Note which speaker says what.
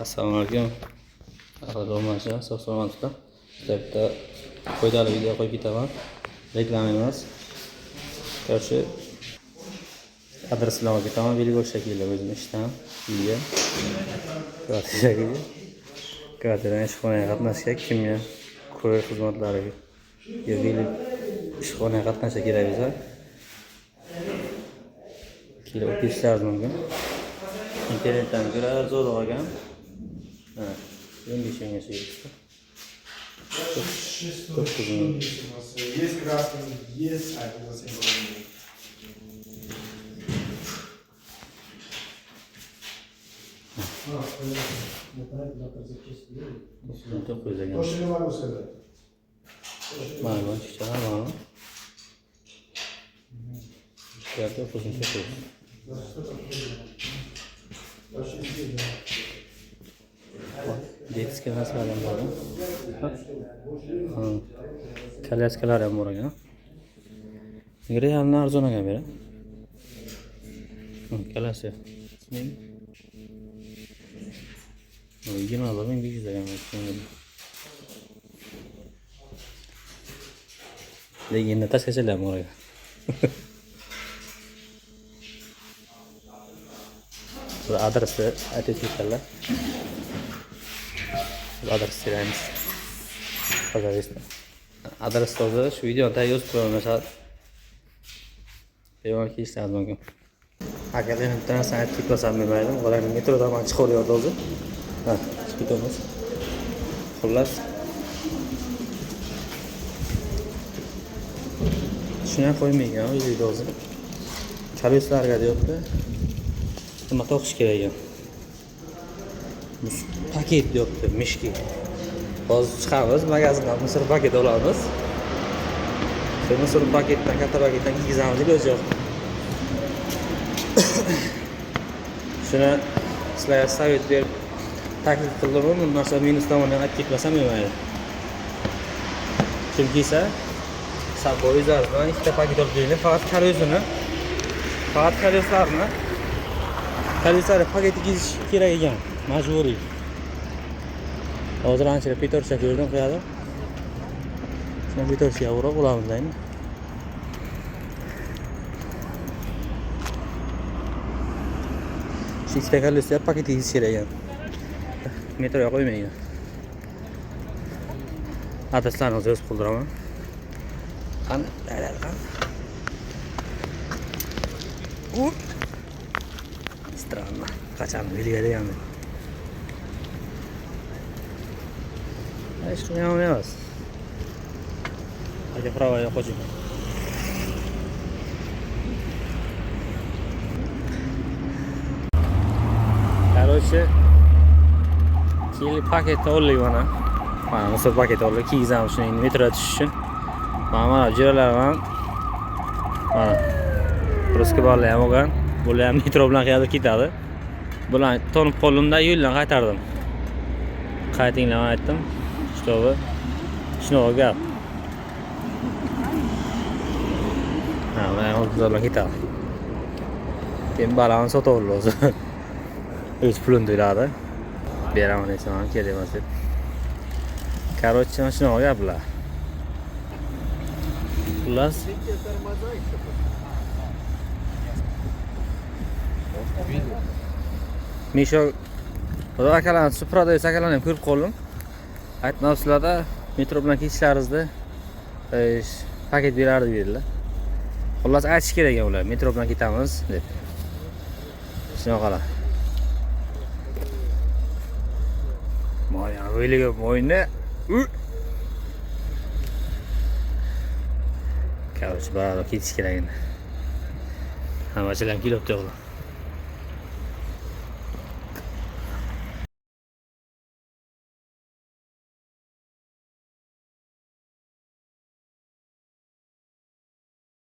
Speaker 1: Assalomu alaykum. Rahmatulloh, sog'-salomatlikda. Bitta foydali video qo'yib ketaman. Reklama emas. Короче, adreslarga ketaman. Belgor shaklida o'zim ishdan uyga. Kvartiradan ishxonaga qatnashga kimga ko'rik xizmatlariga yo'lib ishxonaga qatnashga kerak bo'lsa, kelib o'tishlaringiz mumkin. Internetdan ko'ra arzonroq olgan. Есть
Speaker 2: красный, есть, а это совсем
Speaker 1: не.
Speaker 2: Тоже не могу сказать.
Speaker 1: Мало, сейчас мало. Я тоже посмотрю. Детский название можно. Коляскалар ham bor ekan. Realni arzonaga beradi. Kalasi. Men 20,500 degan ekan. Lekin tashqarichalar bor ekan. Adresni aytib ketdilar. Adres veramiz. Pожалуйста. Adres hozir shu videoni tagga yozib qo'yaman. Masalan, devon kelishingiz mumkin. Akalar internetdan aytib ketmasam bilmaydim. Ularni metrodan ham chiqaryapti hozir. Ha, ketamiz. Xullas. Shuni qo'ymaygan o'zingizga hozir. Koleslarga deyapti. Nima to'qish kerak ekan? Paket deyapti, mishki. Hozir chiqamiz, magazindan misr paket olamiz. Shu misr paketdan, katta paketdan kiygizamiz iloji yo'q. Shuni sizlarga savet berib taklif qildim, bu narsa minus tomondan olib ketmasam bo'lmaydi. Chunki esa sabbo'yizlardan ikkita paket olib keldim, faqat koleslarni paketi kiyish kerak ekan, majburiy. Hozir ancha petorcha ko'rdim qo'yadi. Shuni petorchaga urib olamiz deymi? Shu ikkita koleslar paketi kiyish kerak ekan. Metroga qo'ymaygan. Adreslarni o'zim yozib qoldiraman. Qani, qani. Странно. Qachon belgilaganman. Hech qilgan emas. Aka pravoga qo'ying. Короче, kelib paket oldik mana. Mana bu paket oldik. Kiygizamiz shuni metroga tushish uchun. Mana jiralar ham. Mana. Ruski bolalar ham olgan. Bular ham metro bilan qayerga ketadi. Bularni tonib qo'limda yo'ldan qaytardim. Qaytinglar aytdim. Shuni gap. Ha, mana o'zlar ketadi. Keyin balani sotib oldi o'zi. O'z pulini to'ladi. Beraman desam kerak emas deb. Короче, shuni gaplar. Xullas Misho akalarni supradoyis akalarni ham ko'rib qoldim. Aytmabsizlarda metro bilan ketishlaringizda paket berardi dedilar. Xullas aytish kerak ekan ular, metro bilan ketamiz deb. Shunaqalar. Mo'ya o'yliga mo'yni. Короче, baribir ketish kerak endi. Hammachilar kelibdi o'g'lim.